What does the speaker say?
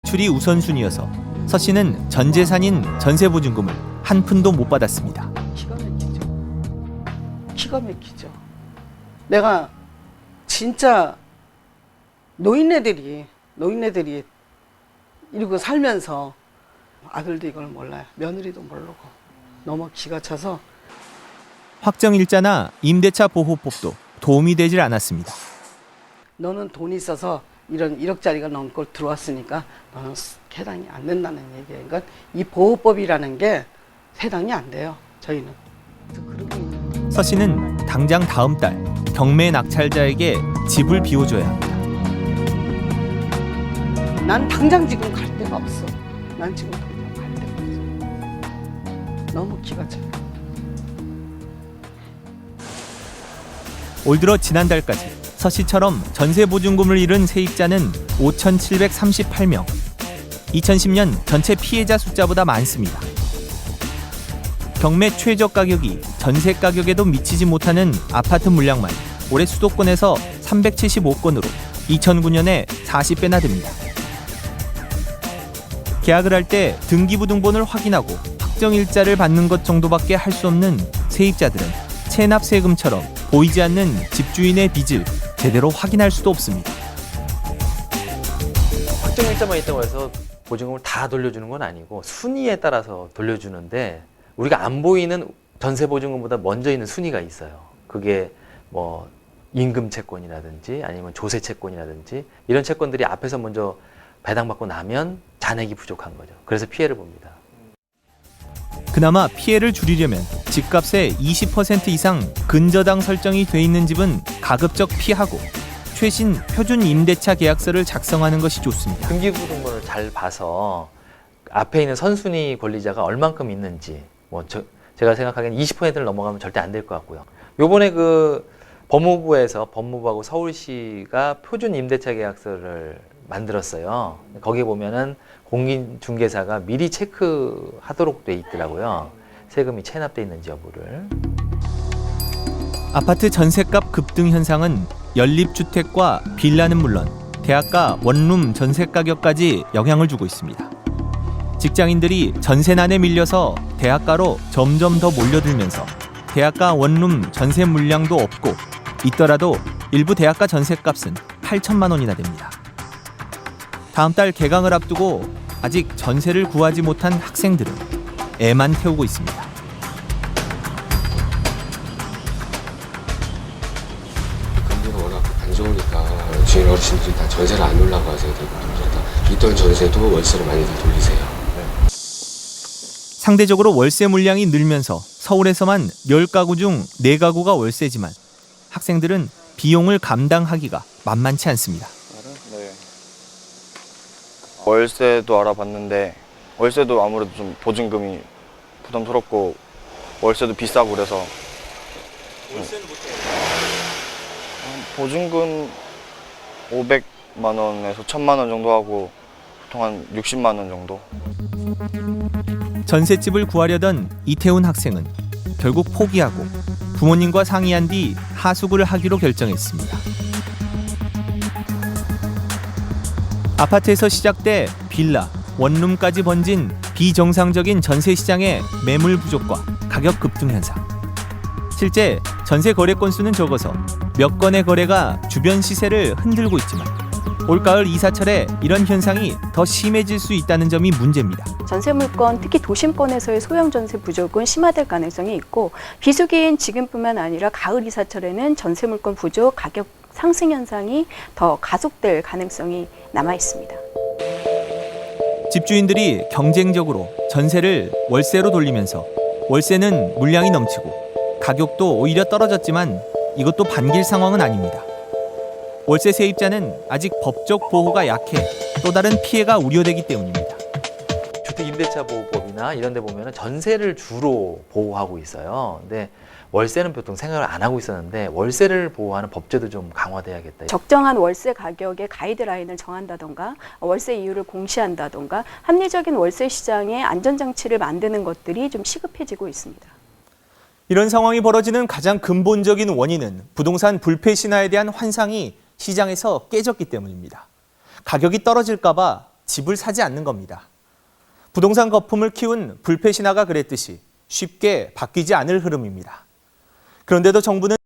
대출이 우선순위여서 서 씨는 전 재산인 전세보증금을 한 푼도 못 받았습니다. 기가 막히죠. 기가 막히죠. 내가 진짜 노인네들이 이러고 살면서 아들도 이걸 몰라요. 며느리도 모르고 너무 기가 차서. 확정일자나 임대차 보호법도 도움이 되질 않았습니다. 너는 돈이 있어서 이런 1억짜리가 넘고 들어왔으니까 너는 해당이 안 된다는 얘기예요. 그러니까 이 보호법이라는 게 해당이 안 돼요. 저희는. 서 씨는 당장 다음 달 경매 낙찰자에게 집을 비워줘야 합니다. 난 당장 지금 갈 데가 없어. 난 지금 당장 갈 데가 없어. 너무 기가 차요. 올 들어 지난달까지 서 씨처럼 전세보증금을 잃은 세입자는 5,738명. 2010년 전체 피해자 숫자보다 많습니다. 경매 최저 가격이 전세 가격에도 미치지 못하는 아파트 물량만 올해 수도권에서 375건으로 2009년에 40배나 됩니다. 계약을 할 때 등기부등본을 확인하고 확정일자를 받는 것 정도밖에 할 수 없는 세입자들은 체납세금처럼 보이지 않는 집주인의 빚을 제대로 확인할 수도 없습니다. 확정일자만 있다고 해서 보증금을 다 돌려주는 건 아니고 순위에 따라서 돌려주는데 우리가 안 보이는 전세보증금보다 먼저 있는 순위가 있어요. 그게 뭐 임금 채권이라든지 아니면 조세 채권이라든지 이런 채권들이 앞에서 먼저 배당받고 나면 잔액이 부족한 거죠. 그래서 피해를 봅니다. 그나마 피해를 줄이려면 집값의 20% 이상 근저당 설정이 돼 있는 집은 가급적 피하고 최신 표준 임대차 계약서를 작성하는 것이 좋습니다. 등기부등본을 잘 봐서 앞에 있는 선순위 권리자가 얼만큼 있는지 제가 생각하기에는 20%를 넘어가면 절대 안 될 것 같고요. 요번에 법무부하고 서울시가 표준 임대차 계약서를 만들었어요. 거기 보면은 공인중개사가 미리 체크하도록 돼 있더라고요. 세금이 체납돼 있는지 여부를. 아파트 전셋값 급등 현상은 연립주택과 빌라는 물론 대학가 원룸 전세 가격까지 영향을 주고 있습니다. 직장인들이 전세난에 밀려서 대학가로 점점 더 몰려들면서 대학가 원룸 전세 물량도 없고 있더라도 일부 대학가 전세값은 8천만 원이나 됩니다. 다음 달 개강을 앞두고 아직 전세를 구하지 못한 학생들은 애만 태우고 있습니다. 금리가 워낙 안 좋으니까 주인 어르신들이 다 전세를 안 올라고 하세요. 대부분 있던 전세도 월세로 많이들 돌리세요. 상대적으로 월세 물량이 늘면서 서울에서만 10가구 중 4가구가 월세지만 학생들은 비용을 감당하기가 만만치 않습니다. 네. 월세도 알아봤는데 월세도 아무래도 좀 보증금이 부담스럽고 월세도 비싸고 그래서 월세는 보증금 500만 원에서 1000만 원 정도 하고 보통 한 60만 원 정도. 전셋집을 구하려던 이태훈 학생은 결국 포기하고 부모님과 상의한 뒤 하숙을 하기로 결정했습니다. 아파트에서 시작돼 빌라, 원룸까지 번진 비정상적인 전세 시장의 매물 부족과 가격 급등 현상. 실제 전세 거래 건수는 적어서 몇 건의 거래가 주변 시세를 흔들고 있지만 올가을 이사철에 이런 현상이 더 심해질 수 있다는 점이 문제입니다. 전세 물건, 특히 도심권에서의 소형 전세 부족은 심화될 가능성이 있고 비수기인 지금뿐만 아니라 가을 이사철에는 전세 물건 부족, 가격 상승 현상이 더 가속될 가능성이 남아 있습니다. 집주인들이 경쟁적으로 전세를 월세로 돌리면서 월세는 물량이 넘치고 가격도 오히려 떨어졌지만 이것도 반길 상황은 아닙니다. 월세 세입자는 아직 법적 보호가 약해 또 다른 피해가 우려되기 때문입니다. 주택임대차보호법이나 이런 데 보면 전세를 주로 보호하고 있어요. 근데 월세는 보통 생각을 안 하고 있었는데 월세를 보호하는 법제도 좀 강화돼야겠다. 적정한 월세 가격의 가이드라인을 정한다던가 월세 이율을 공시한다던가 합리적인 월세 시장의 안전장치를 만드는 것들이 좀 시급해지고 있습니다. 이런 상황이 벌어지는 가장 근본적인 원인은 부동산 불패 신화에 대한 환상이 시장에서 깨졌기 때문입니다. 가격이 떨어질까 봐 집을 사지 않는 겁니다. 부동산 거품을 키운 불패 신화가 그랬듯이 쉽게 바뀌지 않을 흐름입니다. 그런데도 정부는